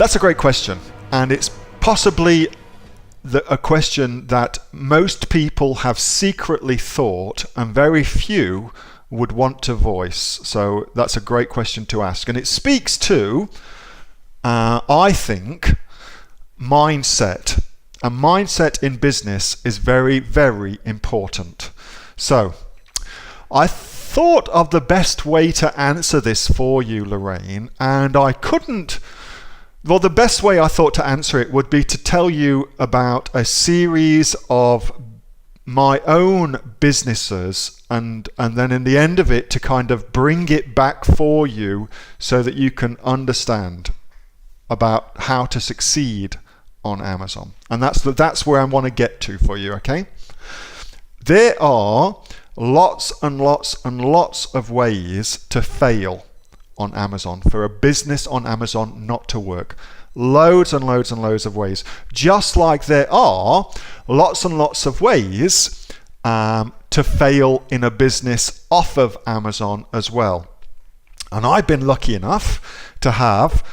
That's a great question, and it's possibly a question that most people have secretly thought and very few would want to voice. So that's a great question to ask, and it speaks to, I think, mindset. And mindset in business is very, very important. So I thought of the best way to answer this for you, Lorraine, and I couldn't. Well, the best way I thought to answer it would be to tell you about a series of my own businesses and then in the end of it to kind of bring it back for you so that you can understand about how to succeed on Amazon. And that's where I want to get to for you, okay? There are lots and lots and lots of ways to fail on Amazon, for a business on Amazon not to work. Loads and loads and loads of ways. Just like there are lots and lots of ways to fail in a business off of Amazon as well. And I've been lucky enough to have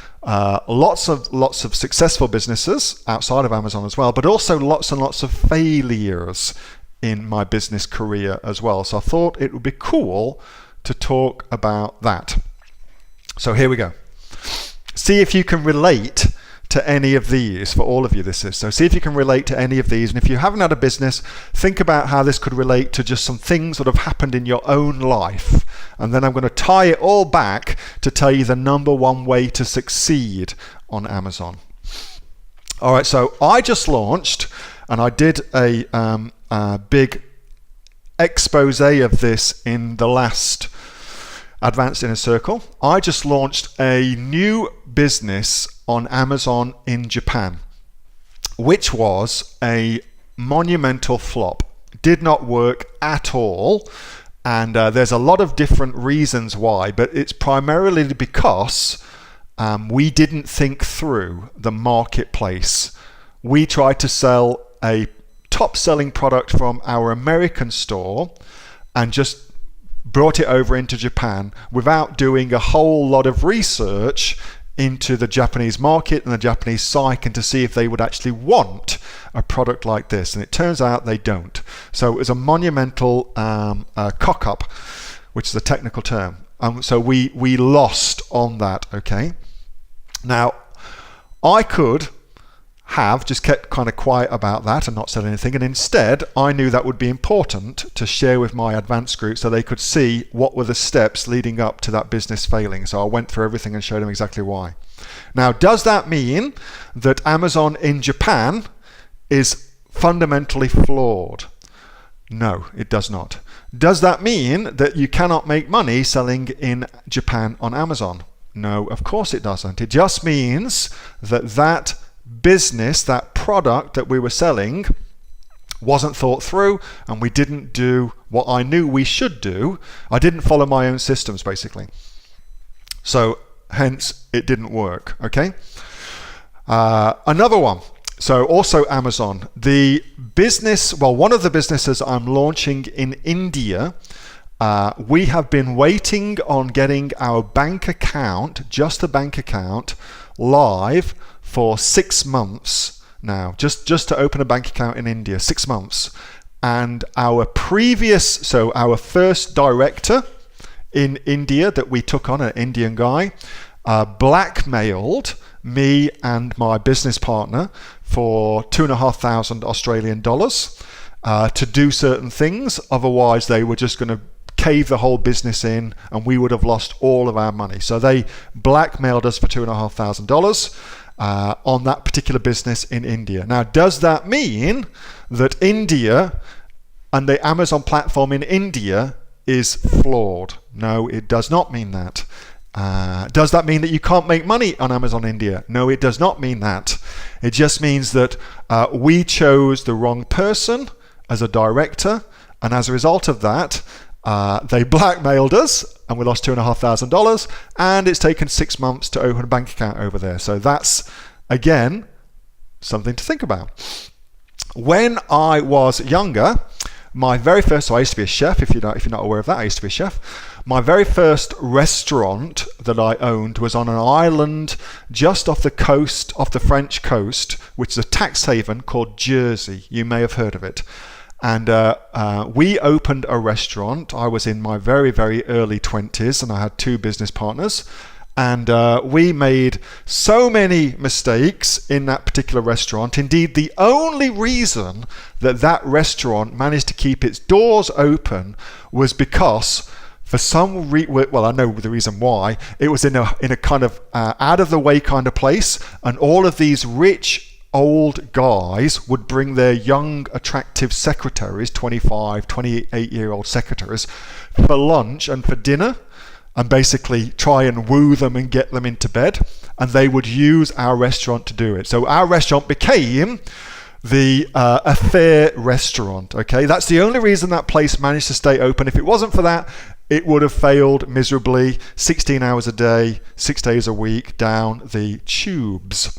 lots of successful businesses outside of Amazon as well, but also lots and lots of failures in my business career as well. So I thought it would be cool to talk about that. So here we go. See if you can relate to any of these. For all of you this is. So see if you can relate to any of these. And if you haven't had a business, think about how this could relate to just some things that have happened in your own life. And then I'm going to tie it all back to tell you the number one way to succeed on Amazon. All right, so I just launched, and I did a big expose of this in the last Advanced Inner Circle. I just launched a new business on Amazon in Japan, which was a monumental flop. Did not work at all, and there's a lot of different reasons why, but it's primarily because we didn't think through the marketplace. We tried to sell a top-selling product from our American store and just brought it over into Japan without doing a whole lot of research into the Japanese market and the Japanese psyche and to see if they would actually want a product like this. And it turns out they don't. So it was a monumental cock-up, which is a technical term. So we lost on that, okay? Now, I could have just kept kind of quiet about that and not said anything, and instead I knew that would be important to share with my advanced group so they could see what were the steps leading up to that business failing. So I went through everything and showed them exactly why. Now, does that mean that Amazon in Japan is fundamentally flawed? No, it does not. Does that mean that you cannot make money selling in Japan on Amazon? No, of course it doesn't. It just means that business, that product that we were selling, wasn't thought through, and we didn't do what I knew we should do. I didn't follow my own systems, basically. So hence it didn't work, okay? Another one. So also Amazon. The business, well, one of the businesses I'm launching in India, we have been waiting on getting our bank account, just the bank account, live for 6 months now, just to open a bank account in India, 6 months. And our first director in India that we took on, an Indian guy, blackmailed me and my business partner for $2,500 Australian dollars to do certain things. Otherwise, they were just going to cave the whole business in and we would have lost all of our money. So they blackmailed us for $2,500 on that particular business in India. Now, does that mean that India and the Amazon platform in India is flawed? No, it does not mean that. Does that mean that you can't make money on Amazon India? No, it does not mean that. It just means that we chose the wrong person as a director, and as a result of that, they blackmailed us and we lost $2,500, and it's taken 6 months to open a bank account over there. So that's, again, something to think about. When I was younger, my very first, so I used to be a chef, if you're not aware of that, I used to be a chef. My very first restaurant that I owned was on an island just off the coast, off the French coast, which is a tax haven called Jersey. You may have heard of it. And we opened a restaurant. I was in my very, very early 20s, and I had 2 business partners. And we made so many mistakes in that particular restaurant. Indeed, the only reason that that restaurant managed to keep its doors open was because, for some well, I know the reason why. It was in a kind of out of the way kind of place, and all of these rich old guys would bring their young, attractive secretaries, 25, 28-year-old secretaries, for lunch and for dinner, and basically try and woo them and get them into bed, and they would use our restaurant to do it. So our restaurant became the affair restaurant. Okay, that's the only reason that place managed to stay open. If it wasn't for that, it would have failed miserably. 16 hours a day, 6 days a week, down the tubes.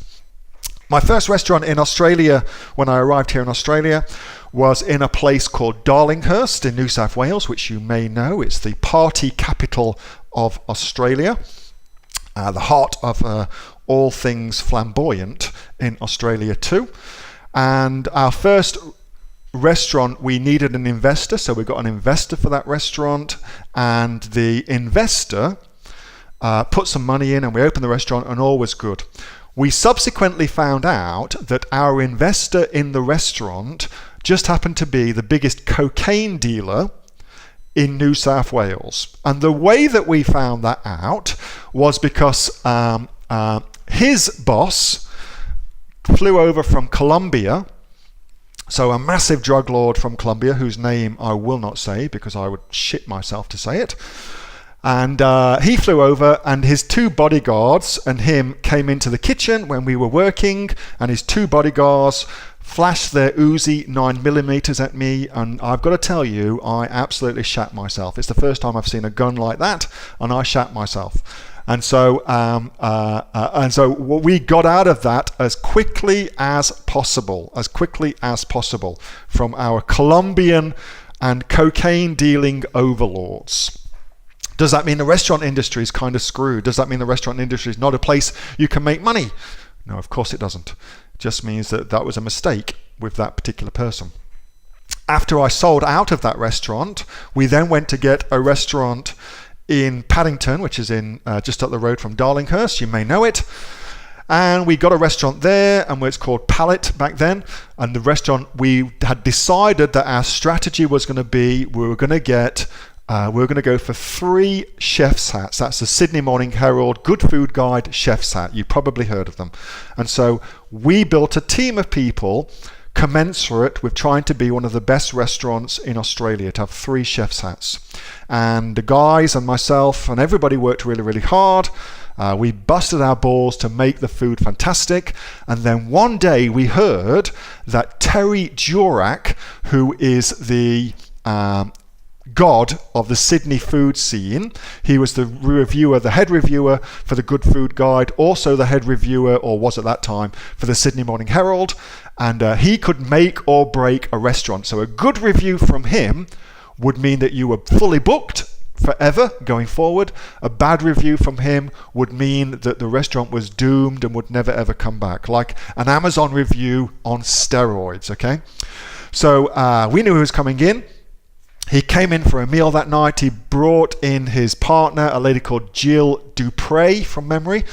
My first restaurant in Australia, when I arrived here in Australia, was in a place called Darlinghurst in New South Wales, which you may know. It's the party capital of Australia, the heart of all things flamboyant in Australia too. And our first restaurant, we needed an investor, so we got an investor for that restaurant, and the investor put some money in, and we opened the restaurant, and all was good. We subsequently found out that our investor in the restaurant just happened to be the biggest cocaine dealer in New South Wales. And the way that we found that out was because his boss flew over from Colombia, so a massive drug lord from Colombia, whose name I will not say because I would shit myself to say it. And he flew over, and his 2 bodyguards and him came into the kitchen when we were working, and his 2 bodyguards flashed their Uzi 9mm at me, and I've got to tell you, I absolutely shat myself. It's the first time I've seen a gun like that, and I shat myself. And so we got out of that as quickly as possible from our Colombian and cocaine dealing overlords. Does that mean the restaurant industry is kind of screwed? Does that mean the restaurant industry is not a place you can make money? No, of course it doesn't. It just means that that was a mistake with that particular person. After I sold out of that restaurant, we then went to get a restaurant in Paddington, which is in just up the road from Darlinghurst. You may know it. And we got a restaurant there, and it's called Palette back then. And the restaurant, we had decided that our strategy was going to be, we were going to go for 3 chef's hats. That's the Sydney Morning Herald Good Food Guide chef's hat. You've probably heard of them. And so we built a team of people commensurate with trying to be one of the best restaurants in Australia, to have 3 chef's hats. And the guys and myself and everybody worked really, really hard. We busted our balls to make the food fantastic. And then one day we heard that Terry Jorak, who is the god of the Sydney food scene. He was the head reviewer for the Good Food Guide, also the head reviewer, or was at that time, for the Sydney Morning Herald, and he could make or break a restaurant. So a good review from him would mean that you were fully booked forever going forward. A bad review from him would mean that the restaurant was doomed and would never ever come back, like an Amazon review on steroids. Okay, so we knew he was coming in. He came in for a meal that night. He brought in his partner, a lady called Jill Dupre from memory,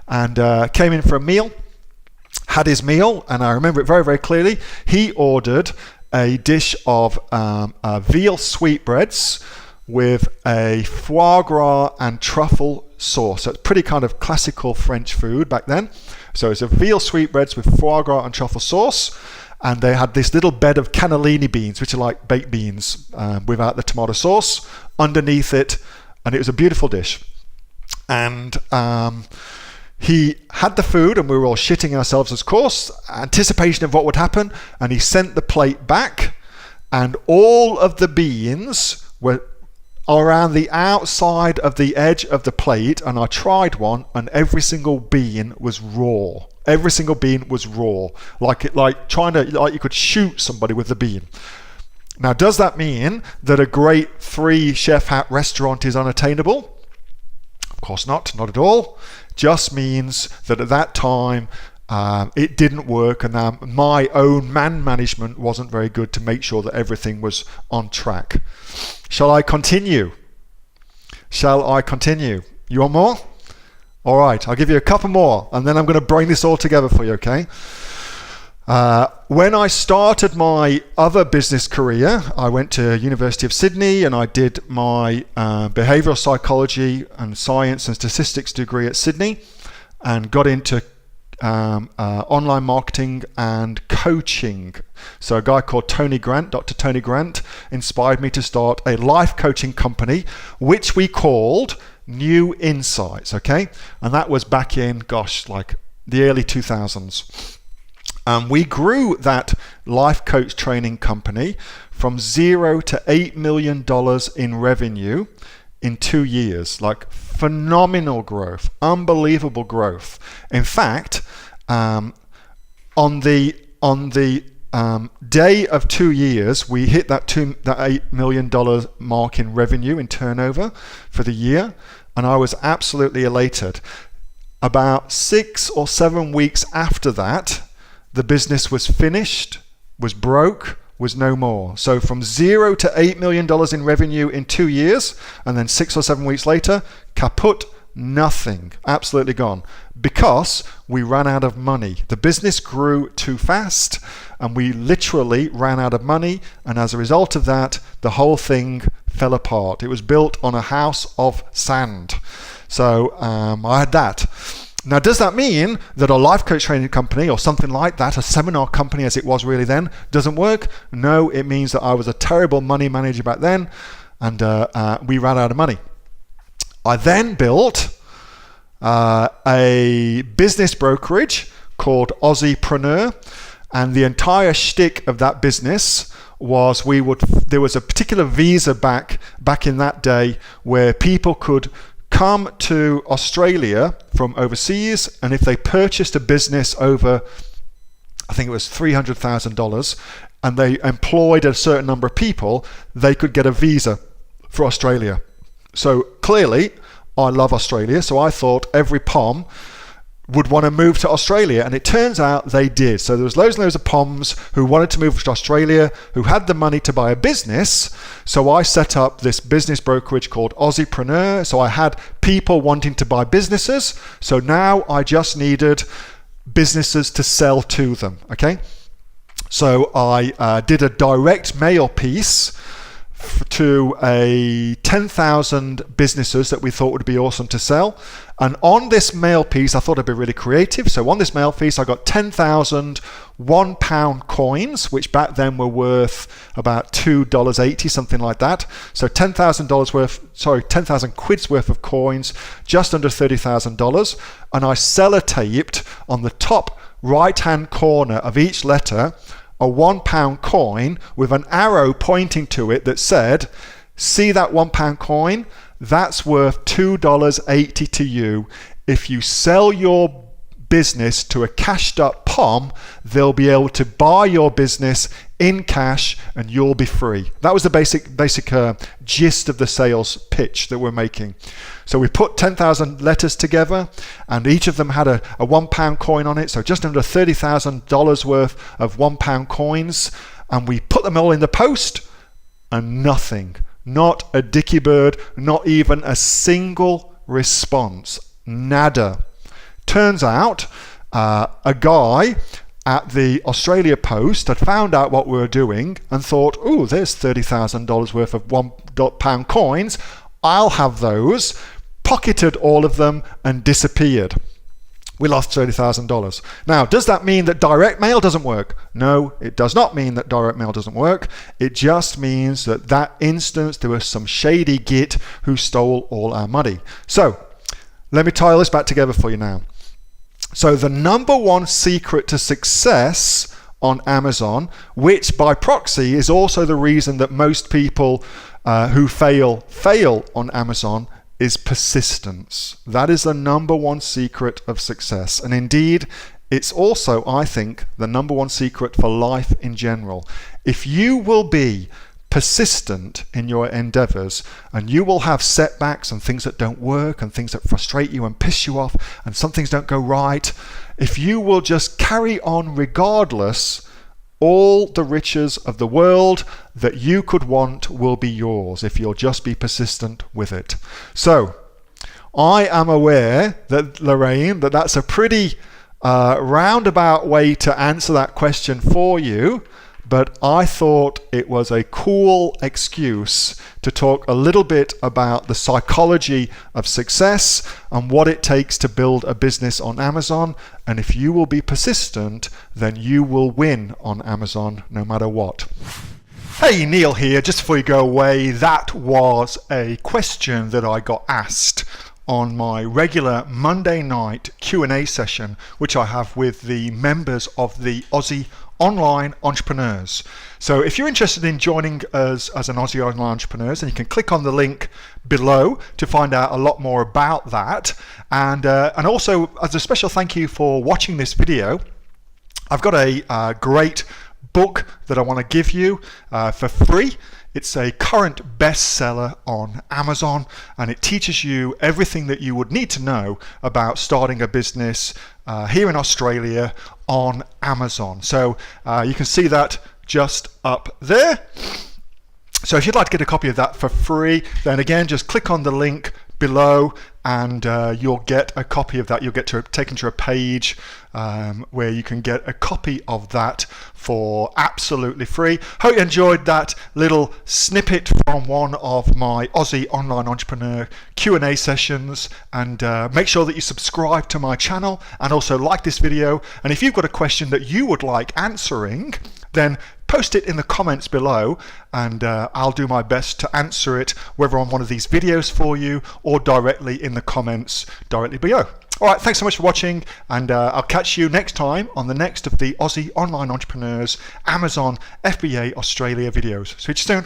and came in for a meal, had his meal, and I remember it very, very clearly. He ordered a dish of veal sweetbreads with a foie gras and truffle sauce. So it's pretty kind of classical French food back then. So it's a veal sweetbreads with foie gras and truffle sauce. And they had this little bed of cannellini beans, which are like baked beans without the tomato sauce, underneath it. And it was a beautiful dish. And he had the food, and we were all shitting ourselves, of course, anticipation of what would happen. And he sent the plate back, and all of the beans were around the outside of the edge of the plate. And I tried one, and every single bean was raw. Every single bean was raw, like you could shoot somebody with the bean. Now, does that mean that a great free chef hat restaurant is unattainable? Of course not at all. Just means that at that time it didn't work, and my own man management wasn't very good to make sure that everything was on track. Shall I continue? You want more? All right, I'll give you a couple more, and then I'm going to bring this all together for you, okay? When I started my other business career, I went to University of Sydney and I did my behavioural psychology and science and statistics degree at Sydney, and got into online marketing and coaching. So a guy called Tony Grant, Dr. Tony Grant, inspired me to start a life coaching company, which we called New Insights, okay? And that was back in, like the early 2000s. We grew that life coach training company from $0 to $8 million in revenue in 2 years. Like phenomenal growth, unbelievable growth. In fact, on the day of 2 years, we hit that $8 million mark in revenue, in turnover for the year, and I was absolutely elated. About 6 or 7 weeks after that, the business was finished, was broke, was no more. So from $0 to $8 million in revenue in 2 years, and then 6 or 7 weeks later, kaput, nothing, absolutely gone, because we ran out of money. The business grew too fast, and we literally ran out of money, and as a result of that, the whole thing fell apart. It was built on a house of sand. So I had that. Now, does that mean that a life coach training company or something like that, a seminar company as it was really then, doesn't work? No, it means that I was a terrible money manager back then, and we ran out of money. I then built a business brokerage called Aussie-preneur, and the entire shtick of that business was there was a particular visa back in that day where people could come to Australia from overseas, and if they purchased a business over, I think it was $300,000, and they employed a certain number of people, they could get a visa for Australia. So clearly, I love Australia, so I thought every POM would want to move to Australia, and it turns out they did. So there was loads and loads of POMs who wanted to move to Australia, who had the money to buy a business. So I set up this business brokerage called Aussie-preneur. So I had people wanting to buy businesses. So now I just needed businesses to sell to them, okay? So I did a direct mail piece to 10,000 businesses that we thought would be awesome to sell. And on this mail piece, I thought I'd be really creative. So on this mail piece, I got 10,000 £1 coins, which back then were worth about $2.80, something like that. So $10,000 10,000 quid's worth of coins, just under $30,000. And I sellotaped on the top right-hand corner of each letter a £1 coin with an arrow pointing to it that said, see that £1 coin? That's worth $2.80 to you. If you sell your business to a cashed up POM, they'll be able to buy your business in cash and you'll be free. That was the basic gist of the sales pitch that we're making. So we put 10,000 letters together, and each of them had a £1 coin on it, so just under $30,000 worth of £1 coins, and we put them all in the post, and nothing. Not a dicky bird, not even a single response. Nada. Turns out a guy at the Australia Post had found out what we were doing and thought, oh, there's $30,000 worth of £1 coins. I'll have those. Pocketed all of them and disappeared. We lost $30,000. Now, does that mean that direct mail doesn't work? No, it does not mean that direct mail doesn't work. It just means that instance there was some shady git who stole all our money. So, let me tie all this back together for you now. So the number one secret to success on Amazon, which by proxy is also the reason that most people who fail on Amazon, is persistence. That is the number one secret of success. And indeed, it's also, I think, the number one secret for life in general. If you will be persistent in your endeavors, and you will have setbacks and things that don't work and things that frustrate you and piss you off, and some things don't go right. If you will just carry on regardless, all the riches of the world that you could want will be yours if you'll just be persistent with it. So I am aware that, Lorraine, that's a pretty roundabout way to answer that question for you, but I thought it was a cool excuse to talk a little bit about the psychology of success and what it takes to build a business on Amazon. And if you will be persistent, then you will win on Amazon no matter what. Hey, Neil here. Just before you go away, that was a question that I got asked on my regular Monday night Q&A session, which I have with the members of the Aussie Online Entrepreneurs. So if you're interested in joining us as an Aussie Online Entrepreneurs, then you can click on the link below to find out a lot more about that. And also, as a special thank you for watching this video, I've got a great book that I want to give you for free. It's a current bestseller on Amazon, and it teaches you everything that you would need to know about starting a business here in Australia on Amazon. So you can see that just up there. So if you'd like to get a copy of that for free, then again, just click on the link below and you'll get a copy of that. You'll get taken to a page where you can get a copy of that for absolutely free. Hope you enjoyed that little snippet from one of my Aussie Online Entrepreneur Q&A sessions, and make sure that you subscribe to my channel and also like this video. And if you've got a question that you would like answering, then post it in the comments below, and I'll do my best to answer it, whether on one of these videos for you or directly in the comments directly below. All right, thanks so much for watching, and I'll catch you next time on the next of the Aussie Online Entrepreneurs Amazon FBA Australia videos. See you soon.